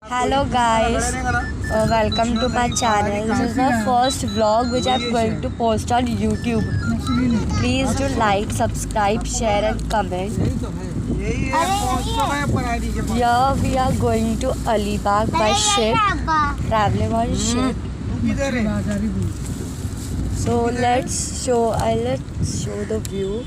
Hello guys, welcome to my channel. This is my first vlog which I'm going to post on YouTube. Please do like, subscribe, share and comment. Here we are going to Alibag by ship, traveling on ship. So let's show the view.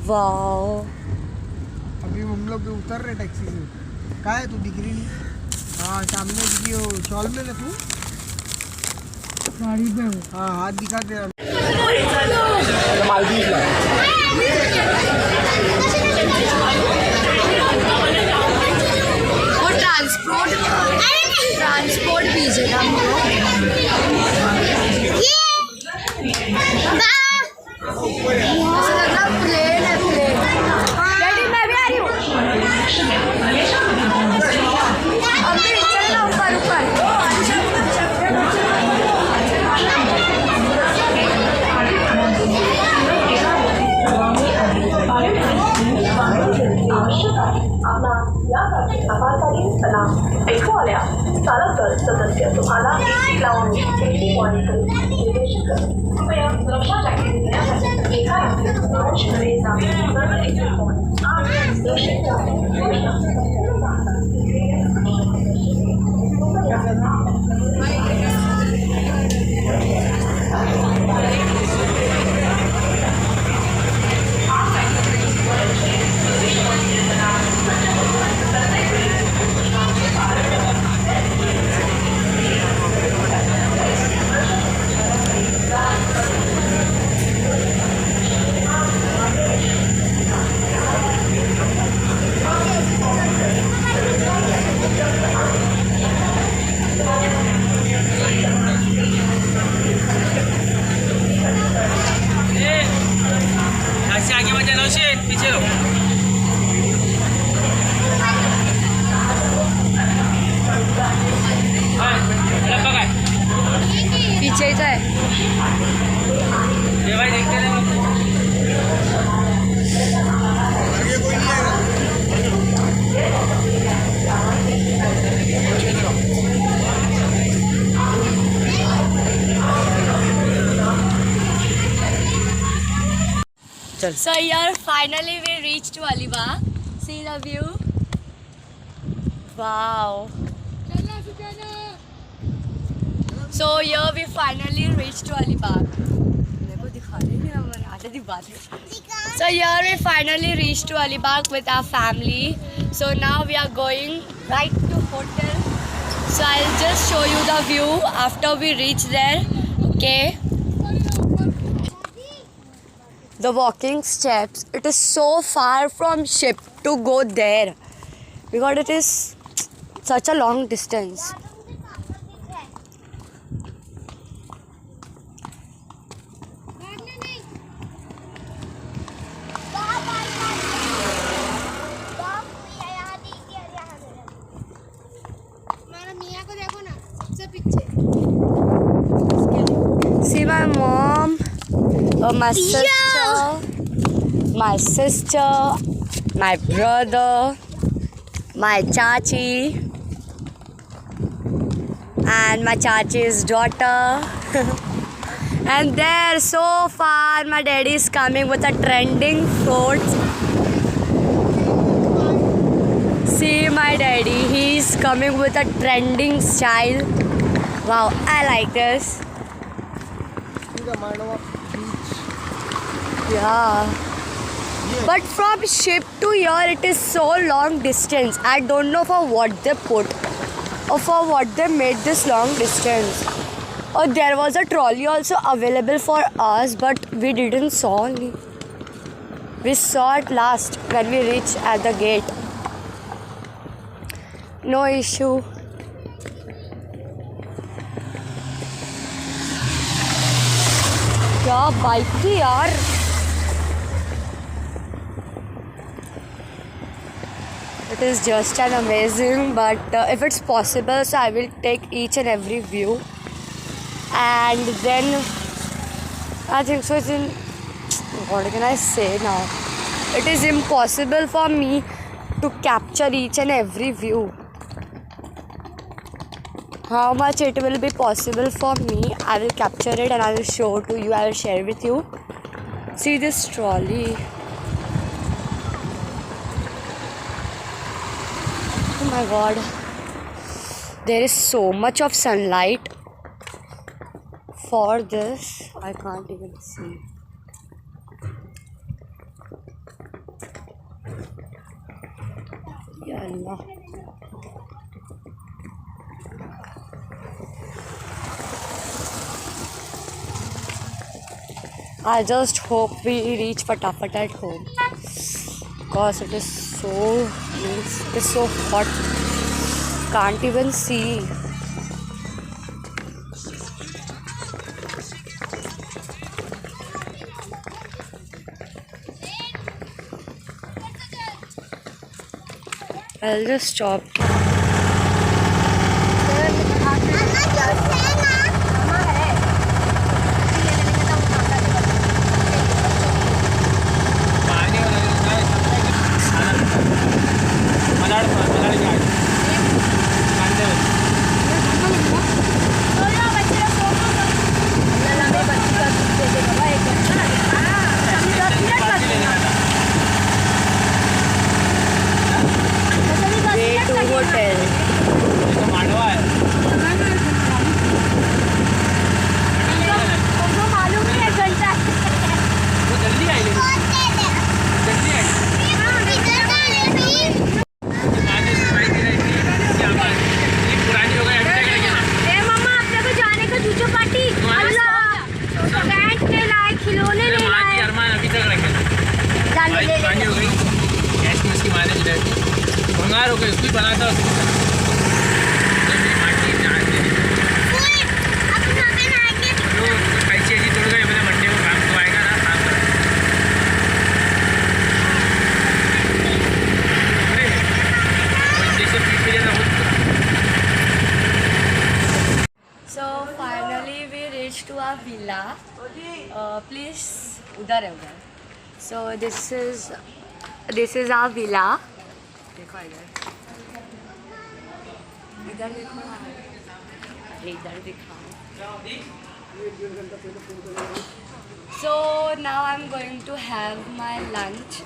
Wow. अभी हम लोग उतर रहे taxi से। कहाँ है तू? दिख रही नहीं। हाँ सामने दिखी हो, शॉल में रखूँ? गाड़ी पे हो। हाँ हाथ दिखा तेरा। वो ट्रांसपोर्ट भेजे ना प्लेन है प्लेन। डैडी मैं भी आ रही हूँ। अभी चलना ऊपर ऊपर। ऐकू आल्या चालक दल सदस्य तुम्हाला लावून सेफ्टी पॉइंट निर्देशित करा कृपया सुरक्षा जॅकेट घेण्यासाठी एका व्यक्तीकडे जावे सर्व एक्झिट पॉइंट आणि सुरक्षित आगे मत जाना पीछे लो। पीछे ही है। ये भाई देखते रहो। आगे कोई नहीं आएगा। So here finally we reached Alibag. See the view. Wow. So here we finally reached Alibag. So here we finally reached to Alibag with our family. So now we are going right to hotel. So I'll just show you the view after we reach there. Okay. The walking steps. It is so far from ship to go there because it is such a long distance. See my mom, my sister, my brother, my chachi, and my chachi's daughter. And there, so far, my daddy is coming with a trending fruits. See my daddy, he's coming with a trending style. Wow, I like this. Yeah. But from ship to here, it is so long distance. I don't know for what they put or for what they made this long distance. Oh, there was a trolley also available for us, but we didn't saw any. We saw it last when we reached at the gate. No issue. क्या bike थी यार. It is just an amazing, but if it's possible, so I will take each and every view, and then I think so. What can I say now? It is impossible for me to capture each and every view. How much it will be possible for me, I will capture it and I will show to you, I will share with you. See this trolley. Oh my god. There is so much of sunlight for this. I can't even see. Ya Allah. I just hope we reach Fatafat at home because it is so hot. Can't even see. I'll just stop. Hotel. भंगार हो गई उसकी बनाता कैसे जी तोड़ गए मैंने Monday को काम तो आएगा ना काम So finally we reached to our villa. Please, उधर है उधर. So this is our villa. देखो इधर देखो, इधर दिखाओ. So now I'm going to have my lunch.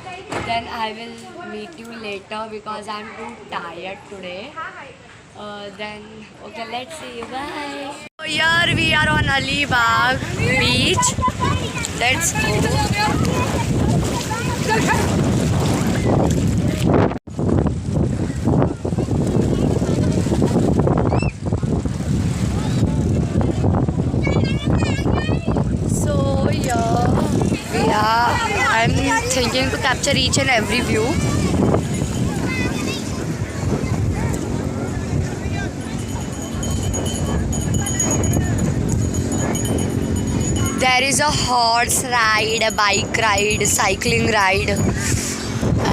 Then I will meet you later because I'm too tired today. Then okay, let's see. Bye. So here we are on Alibag beach. Let's go. I'm thinking to capture each and every view. There is a horse ride, a bike ride, cycling ride,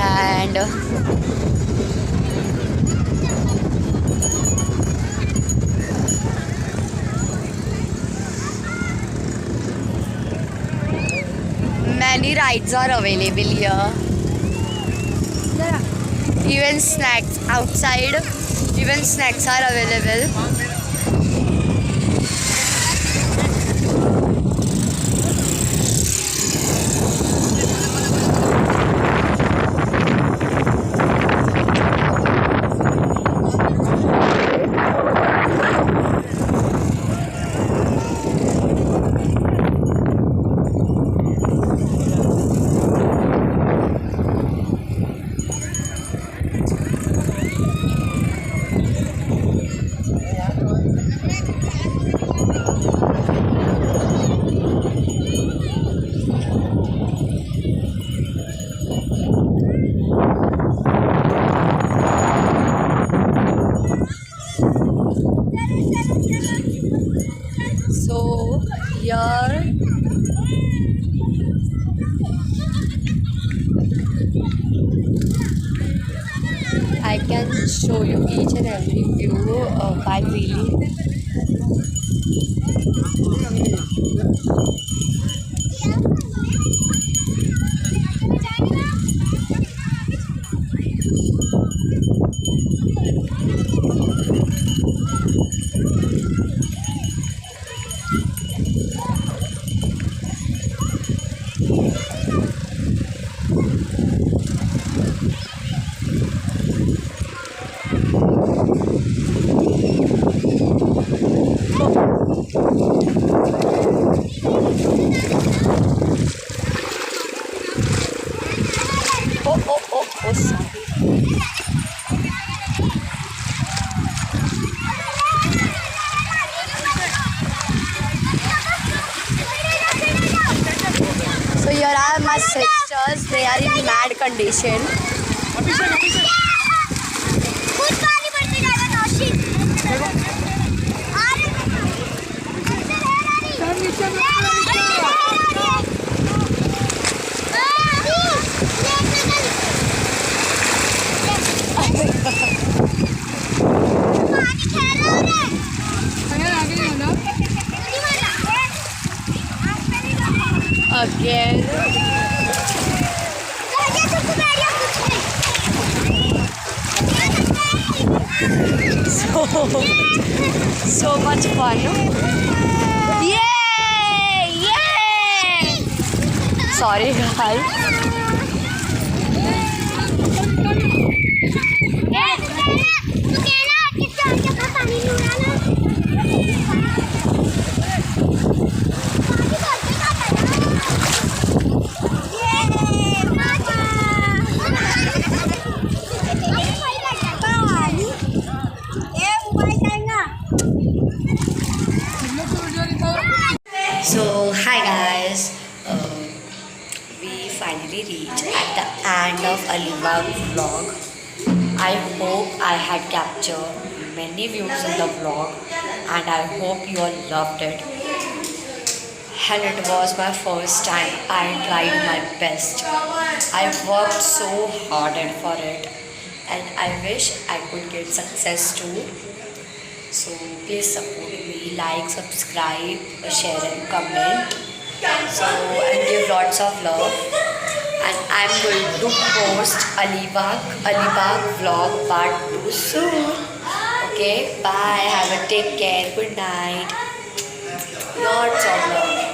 and many rides are available here. Even snacks outside, even snacks are available. So here I can show you each and every view by wheeling. they are in mad condition. Again. So much fun. Yay! Yay! Sorry guys. So hi guys, we finally reached at the end of Alibag vlog. I hope I had captured many views in the vlog and I hope you all loved it. And it was my first time. I tried my best. I worked so hard for it and I wish I could get success too. So please support me, like, subscribe, share and comment. So and give lots of love. And I'm going to post Alibag vlog part 2 soon. Okay, bye. Have a take care. Good night. Lots of love.